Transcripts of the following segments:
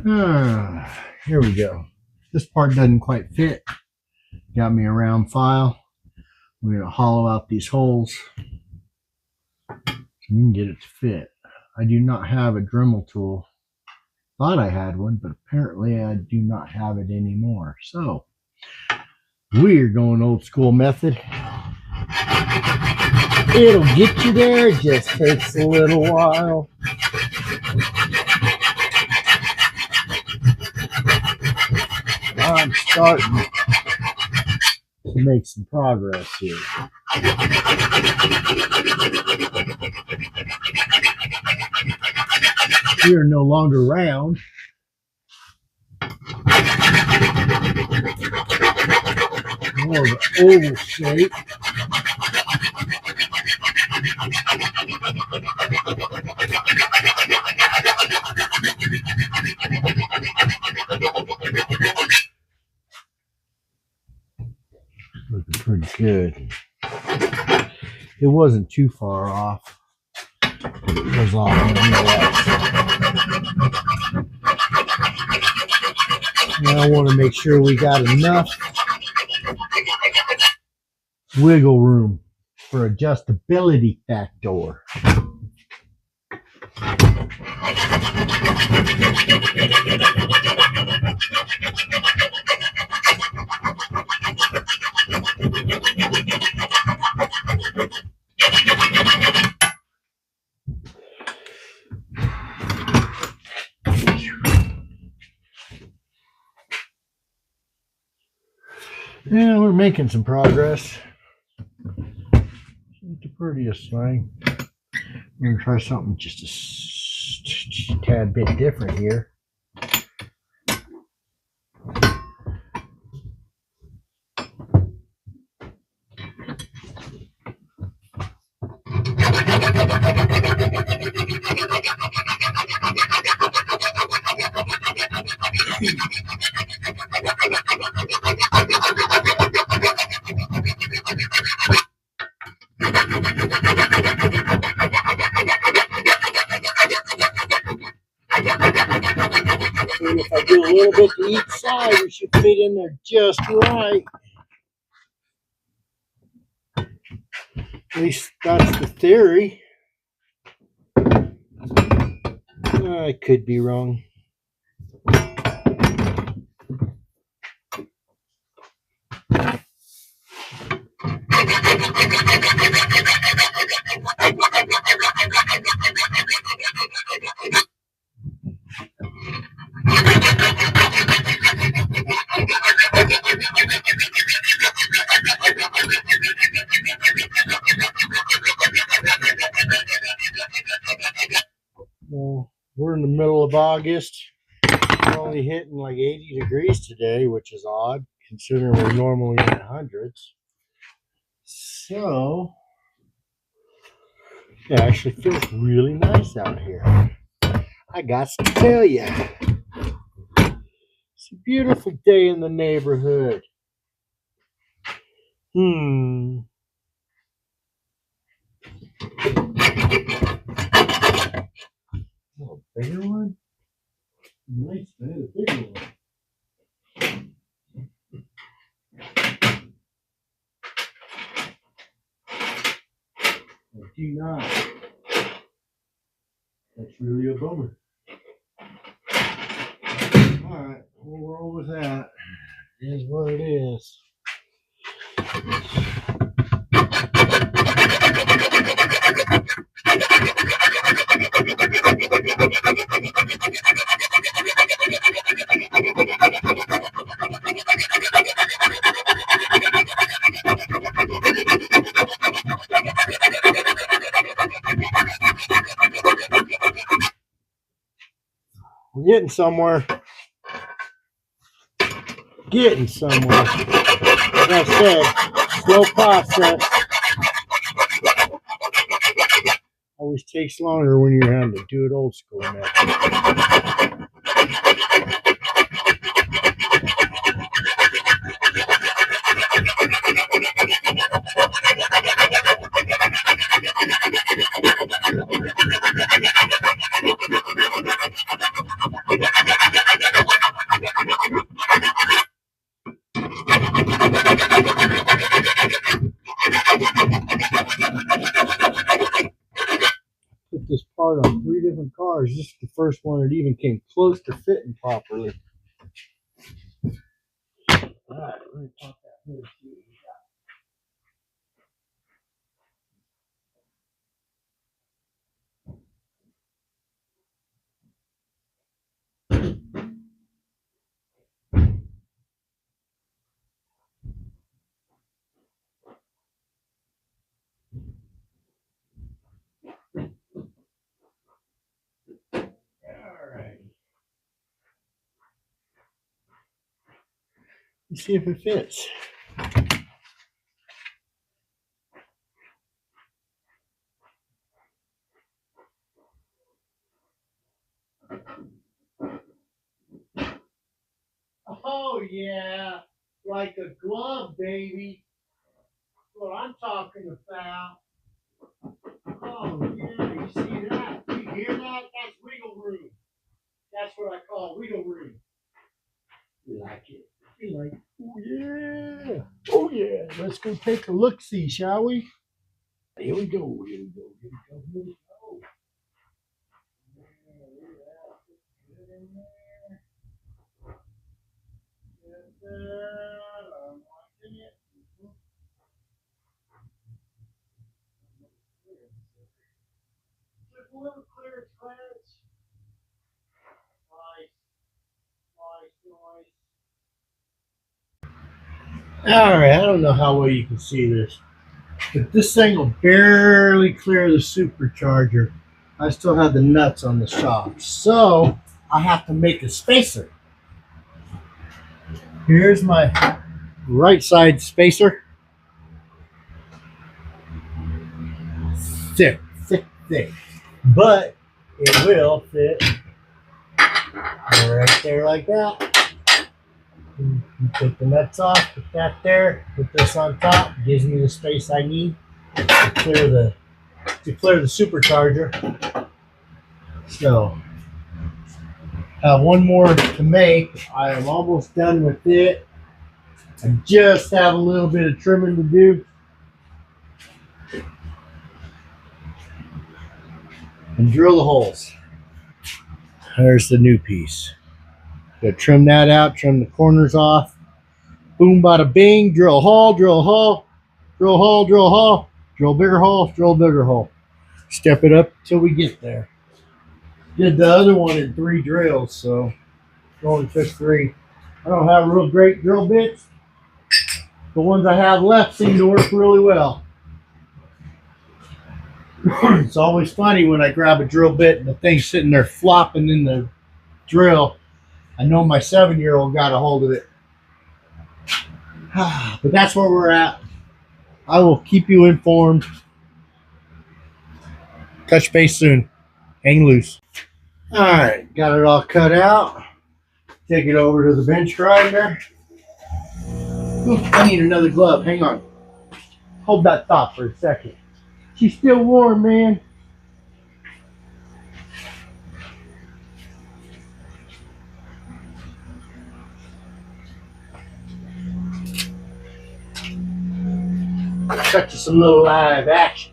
Here we go. This part doesn't quite fit. Got me a round file. We're going to hollow out these holes so we can get it to fit. I do not have a Dremel tool. Thought I had one, but apparently I do not have it anymore. So we're going old school method. It'll get you there. It just takes a little while. I'm starting to make some progress here. We are no longer round. More of an oval shape. Looking pretty good. It wasn't too far off. It was off nonetheless. Now I want to make sure we got enough wiggle room for adjustability factor. Yeah, we're making some progress. It's the prettiest thing. We're going to try something just a tad bit different here. And if I do a little bit to each side, we should fit in there just right. At least that's the theory. I could be wrong. Well, we're in the middle of August. We're only hitting like 80 degrees today, which is odd considering we're normally in the hundreds. So it actually feels really nice out here. I got to tell you, it's a beautiful day in the neighborhood. Oh, a bigger one? Nice, man, a bigger one. I do not. That's really a bummer. Alright, we'll roll with that. It is what it is. We're getting somewhere. Getting somewhere. Like I said, slow process. Always takes longer when you're having to do it old school now. Put this part on 3 different cars. This is the first one that even came close to fitting properly. All right, let me pop that hood. All right. Let's see if it fits. Oh yeah, like a glove, baby. That's what I'm talking about. Oh yeah, you see that? You hear that? That's wiggle room. That's what I call wiggle room. You like it? You like? Oh yeah. Oh yeah. Let's go take a look. See, shall we? Here we go. Here we go. Here we go. Here we go. Good in there. Good there. I'm liking it. Just a little clearance, clearance. Nice, nice, nice. All right, I don't know how well you can see this, but this thing will barely clear the supercharger. I still have the nuts on the shock, so I have to make a spacer. Here's my right side spacer. Thick, thick, thick, but it will fit right there like that. You take the nuts off, put that there, put this on top, gives me the space I need to clear the supercharger. So have one more to make. I am almost done with it. I just have a little bit of trimming to do. And drill the holes. There's the new piece. Gotta trim that out, trim the corners off. Boom, bada bing, drill a hole, drill a hole, drill a hole, drill a hole, drill a bigger hole, drill a bigger hole. Step it up till we get there. Did the other one in 3 drills, so it only took 3. I don't have real great drill bits. The ones I have left seem to work really well. It's always funny when I grab a drill bit and the thing's sitting there flopping in the drill. I know my 7-year-old got a hold of it. But that's where we're at. I will keep you informed. Touch base soon. Hang loose. All right, got it all cut out. Take it over to the bench grinder. Ooh, I need another glove. Hang on. Hold that thought for a second. She's still warm, man. Cut you some little live action.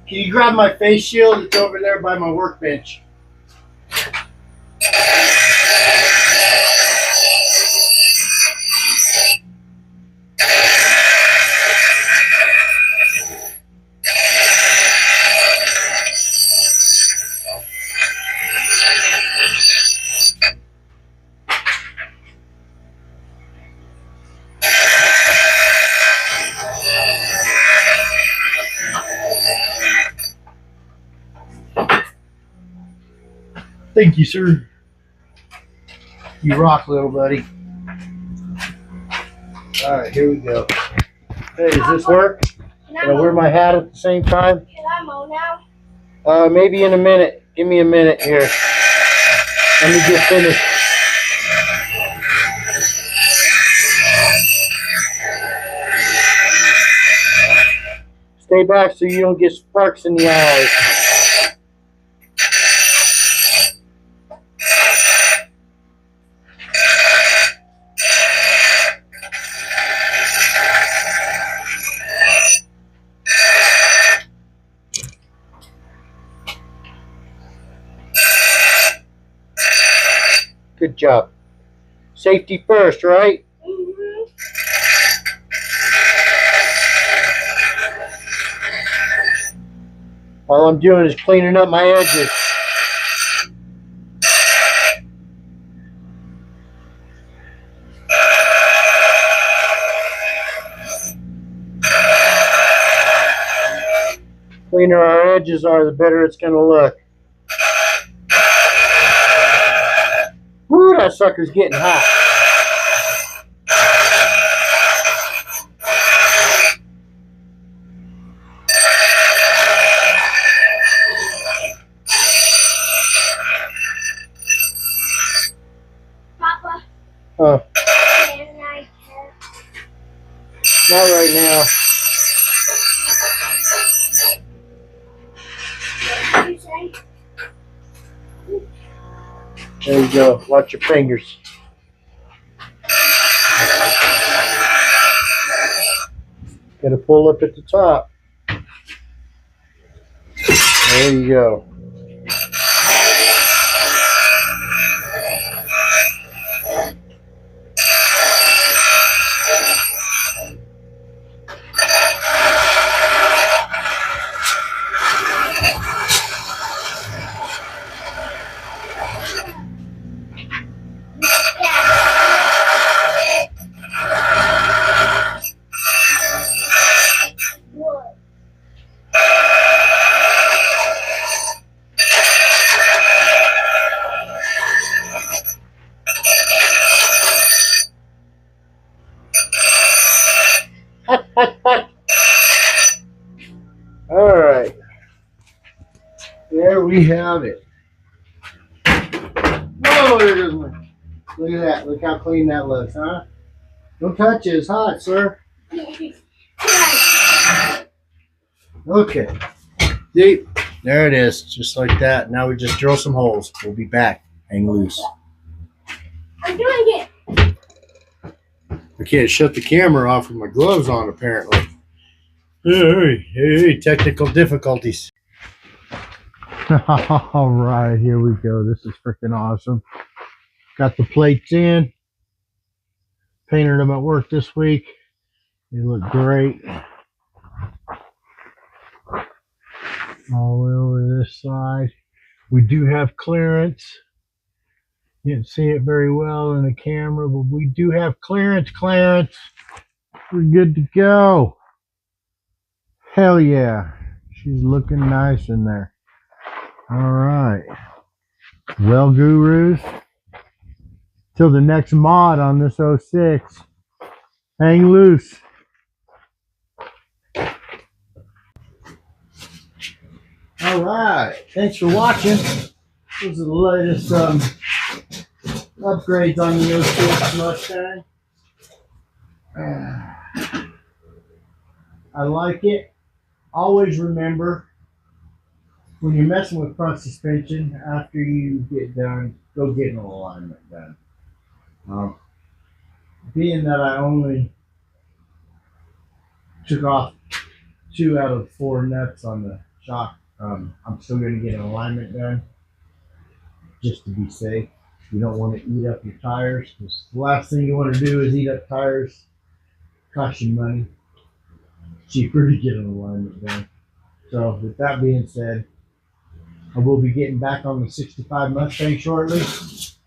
Can you grab my face shield? It's over there by my workbench. Thank you, sir. You rock, little buddy. All right, here we go. Hey, does this work? Can I wear my hat at the same time? Can I mow now? Maybe in a minute. Give me a minute here. Let me get finished. Stay back so you don't get sparks in the eyes. Good job. Safety first, right? Mm-hmm. All I'm doing is cleaning up my edges. Cleaner our edges are, the better it's going to look. Woo, that sucker's getting hot. Papa, Huh, can I help? not right now. What did you say? There you go. Watch your fingers. Gotta pull up at the top. There you go. What? All right. There we have it. Whoa, there goes my. Look at that. Look how clean that looks, huh? Don't touch it. It's hot, sir. Okay. See? There it is. Just like that. Now we just drill some holes. We'll be back. Hang loose. I'm doing it. I can't shut the camera off with my gloves on, apparently. Hey, technical difficulties. All right, here we go. This is freaking awesome. Got the plates in. Painted them at work this week. They look great. All the way over this side. We do have clearance. You can't see it very well in the camera, but we do have clearance. We're good to go. Hell yeah. She's looking nice in there. All right. Well, gurus, till the next mod on this 06. Hang loose. All right. Thanks for watching. Those are the latest upgrades on the 06 Mustang. I like it. Always remember, when you're messing with front suspension, after you get done, go get an alignment done. Being that I only took off 2 out of 4 nuts on the shock, I'm still going to get an alignment done just to be safe. You don't want to eat up your tires, because the last thing you want to do is eat up tires. Cost you money. Cheaper to get an alignment done. So with that being said, I will be getting back on the 65 Mustang shortly.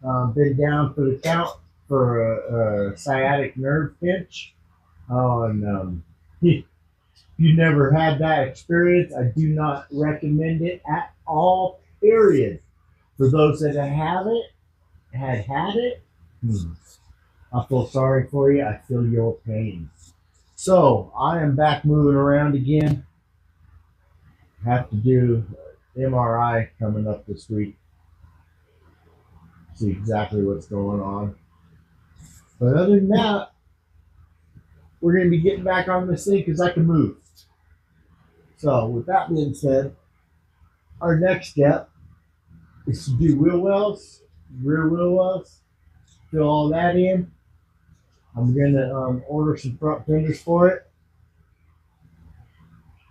Been down for the count for a sciatic nerve pinch. And if you never had that experience, I do not recommend it at all, period. For those that have it, had it, I feel sorry for you. I feel your pain. So I am back moving around again. Have to do MRI coming up this week. See exactly what's going on. But other than that, we're going to be getting back on this thing because I can move. So with that being said, our next step is to do wheel wells, rear wheel wells, fill all that in. I'm gonna order some front fenders for it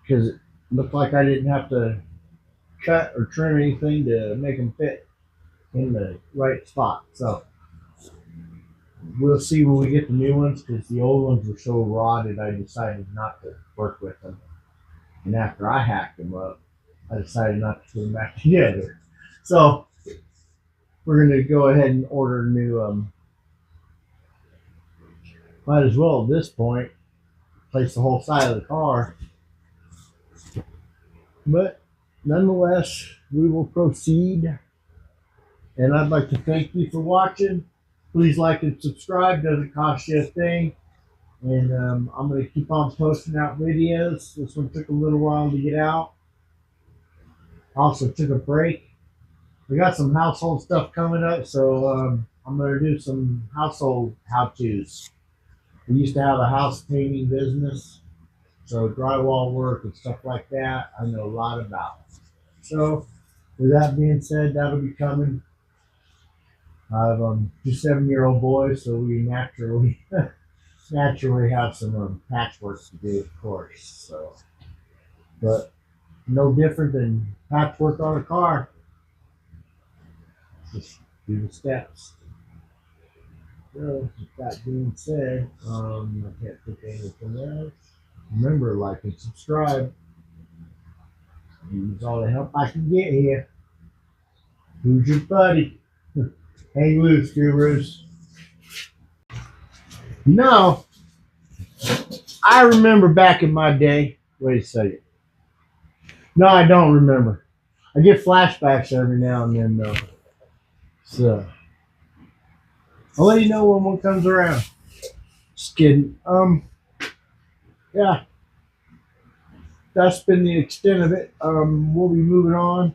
because it looked like I didn't have to cut or trim anything to make them fit in the right spot. So we'll see when we get the new ones because the old ones were so rotted I decided not to work with them. And after I hacked them up, I decided not to put them back together. So we're gonna go ahead and order new. Might as well at this point replace the whole side of the car. But nonetheless, we will proceed. And I'd like to thank you for watching. Please like and subscribe. Doesn't cost you a thing. And I'm going to keep on posting out videos. This one took a little while to get out. Also took a break. We got some household stuff coming up, so I'm going to do some household how-tos. We used to have a house painting business, so drywall work and stuff like that, I know a lot about. So with that being said, that'll be coming. I have 2 7-year-old boys, so we naturally have some patchwork to do, of course. So, but no different than patchwork on a car. Just do the steps. So, with that being said, I can't think of anything else. Remember, like and subscribe. Use all the help I can get here. Who's your buddy? Hang loose, gurus. No, I remember back in my day. Wait a second. No, I don't remember. I get flashbacks every now and then, though. So I'll let you know when one comes around. Just kidding. Yeah, that's been the extent of it. We'll be moving on.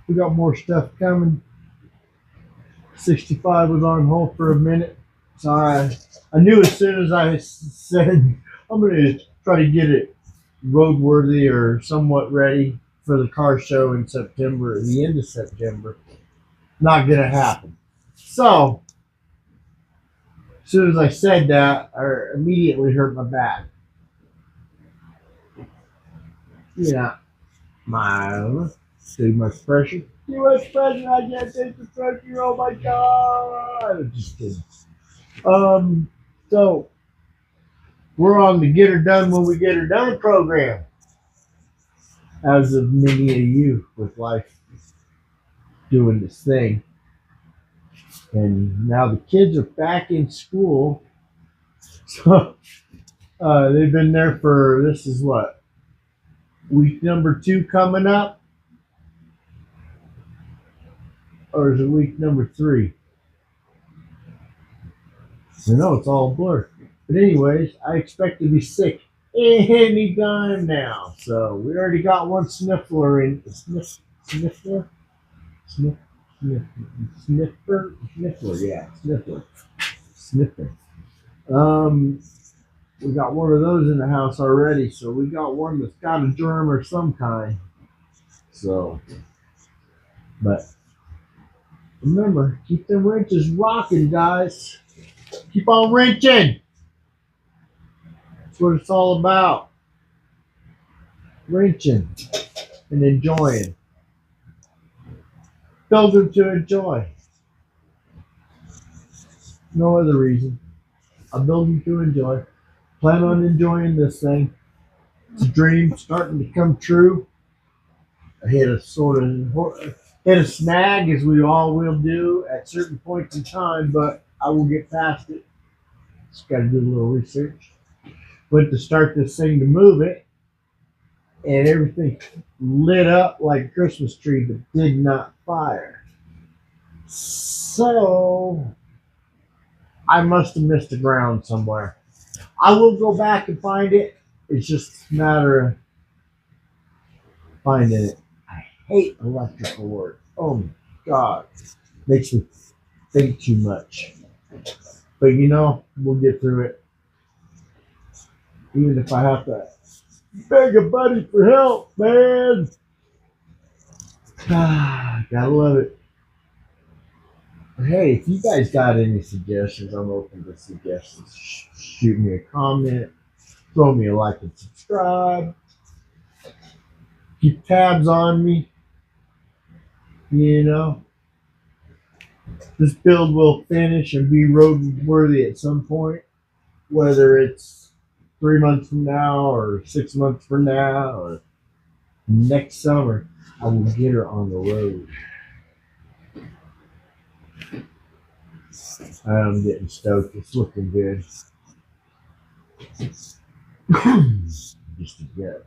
We got more stuff coming. 65 was on hold for a minute. So I knew as soon as I said I'm going to try to get it roadworthy or somewhat ready for the car show in September, the end of September. Not going to happen. So as soon as I said that, I immediately hurt my back. Yeah, too much pressure. Too much pressure. I can't take the pressure. Oh my god! I'm just kidding. So we're on the Get Her Done When We Get Her Done program. As of many of you with life doing this thing, and now the kids are back in school. So they've been there for this is what week number 2 coming up. Or is it week number 3? I know it's all a blur. But anyways, I expect to be sick anytime now. So we already got one sniffler in. Sniffler? Sniffler, yeah. Sniffer. We got one of those in the house already. So we got one that's got a germ or some kind. So, but remember, keep them wrenches rocking, guys. Keep on wrenching. That's what it's all about. Wrenching and enjoying. Building to enjoy. No other reason. I'm building to enjoy. Plan on enjoying this thing. It's a dream starting to come true. I hit a snag, as we all will do at certain points in time, but I will get past it. Just got to do a little research. Went to start this thing to move it, and everything lit up like a Christmas tree, but did not fire. So I must have missed the ground somewhere. I will go back and find it. It's just a matter of finding it. I hate electrical work. Oh my God. Makes me think too much. But we'll get through it. Even if I have to Beg a buddy for help, man. Gotta love it. Hey, if you guys got any suggestions, I'm open to suggestions. Shoot me a comment, throw me a like and subscribe. Keep tabs on me. You know, this build will finish and be road worthy at some point, whether it's 3 months from now or 6 months from now or next summer. I will get her on the road. I'm getting stoked. It's looking good. Just to get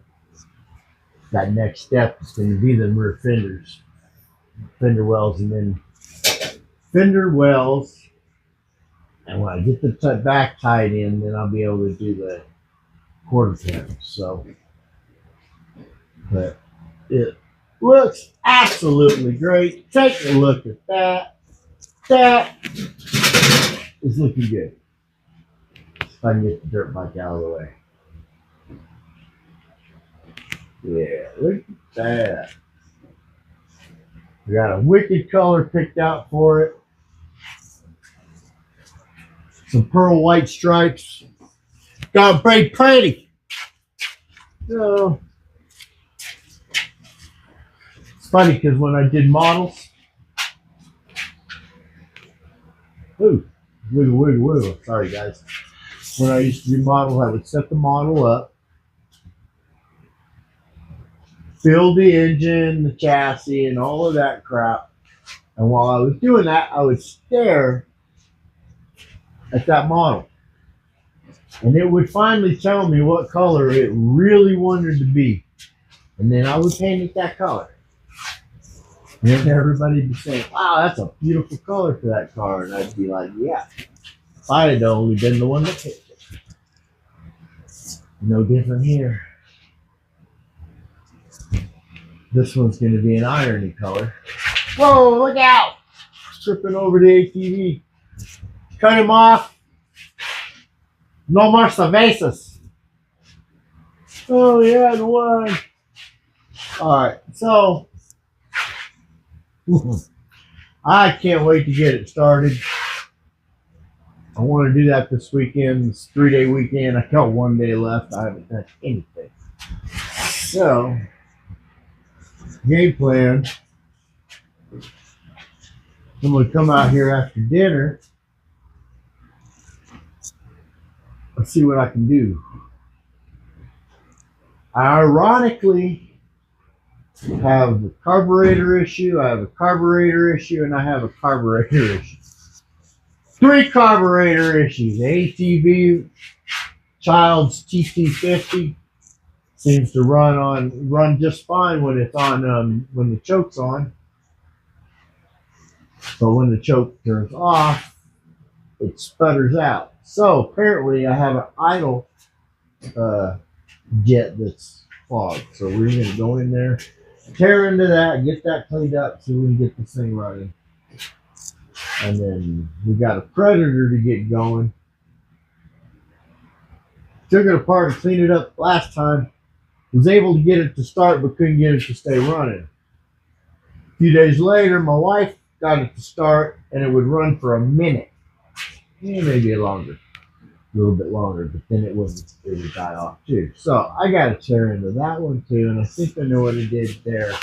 that next step is going to be the rear fenders, fender wells, and then fender wells. And when I get the back tied in, then I'll be able to do the quarter panels. So, but it looks absolutely great. Take a look at that. That is looking good. If I can get the dirt bike out of the way. Yeah, look at that. We got a wicked color picked out for it. Some pearl white stripes. Got pretty. So, it's funny because when I did models, wiggle. Sorry, guys. When I used to do models, I would set the model up, build the engine, the chassis, and all of that crap. And while I was doing that, I would stare at that model. And it would finally tell me what color it really wanted to be. And then I would paint it that color. And then everybody would be saying, wow, that's a beautiful color for that car. And I'd be like, yeah, if I had only been the one that picked it. No different here. This one's going to be an irony color. Whoa, look out! Tripping over the ATV. Cut him off. No more cervezas. Oh, yeah, the one. Alright, so I can't wait to get it started. I want to do that this weekend. It's a 3-day weekend. I got 1 day left. I haven't done anything. So, game plan. I'm going to come out here after dinner. Let's see what I can do. I ironically have a carburetor issue, I have a carburetor issue, and I have a carburetor issue. 3 carburetor issues. The ATV Child's TT50 seems to run just fine when it's on when the choke's on. But when the choke turns off, it sputters out. So apparently I have an idle jet that's clogged. So we're going to go in there, tear into that, get that cleaned up so we can get this thing running. And then we got a Predator to get going. Took it apart and cleaned it up last time. Was able to get it to start but couldn't get it to stay running. A few days later, my wife got it to start and it would run for a minute. Maybe longer. A little bit longer, but then it would die off too. So I got to tear into that one too, and I think I know what it did there.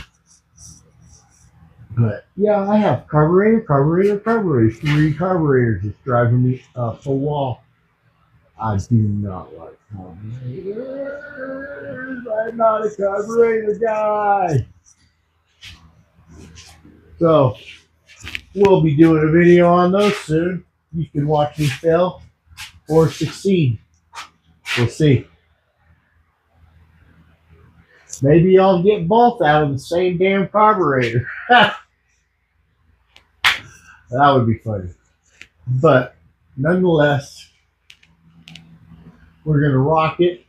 But yeah, I have carburetor. 3 carburetors just driving me up a wall. I do not like carburetors. I'm not a carburetor guy. So we'll be doing a video on those soon. You can watch me fail or succeed. We'll see. Maybe I'll get both out of the same damn carburetor. That would be funny. But nonetheless, we're going to rock it.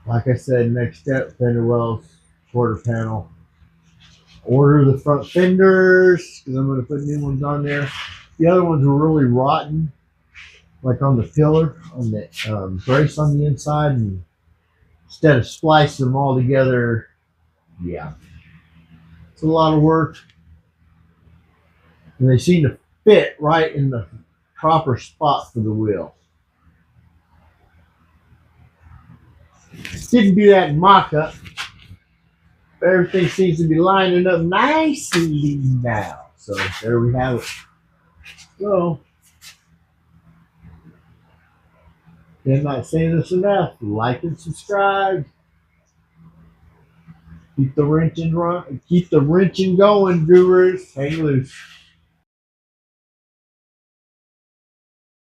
Like I said, next step, fender wells, quarter panel. Order the front fenders because I'm going to put new ones on there. The other ones were really rotten. like on the pillar, on the brace on the inside, and instead of splicing them all together, yeah, it's a lot of work. And they seem to fit right in the proper spot for the wheel. Didn't do that in mock-up. Everything seems to be lining up nicely now. So there we have it. So, I'm not saying this enough. Like and subscribe. Keep the wrenching going, gurus. Hang loose.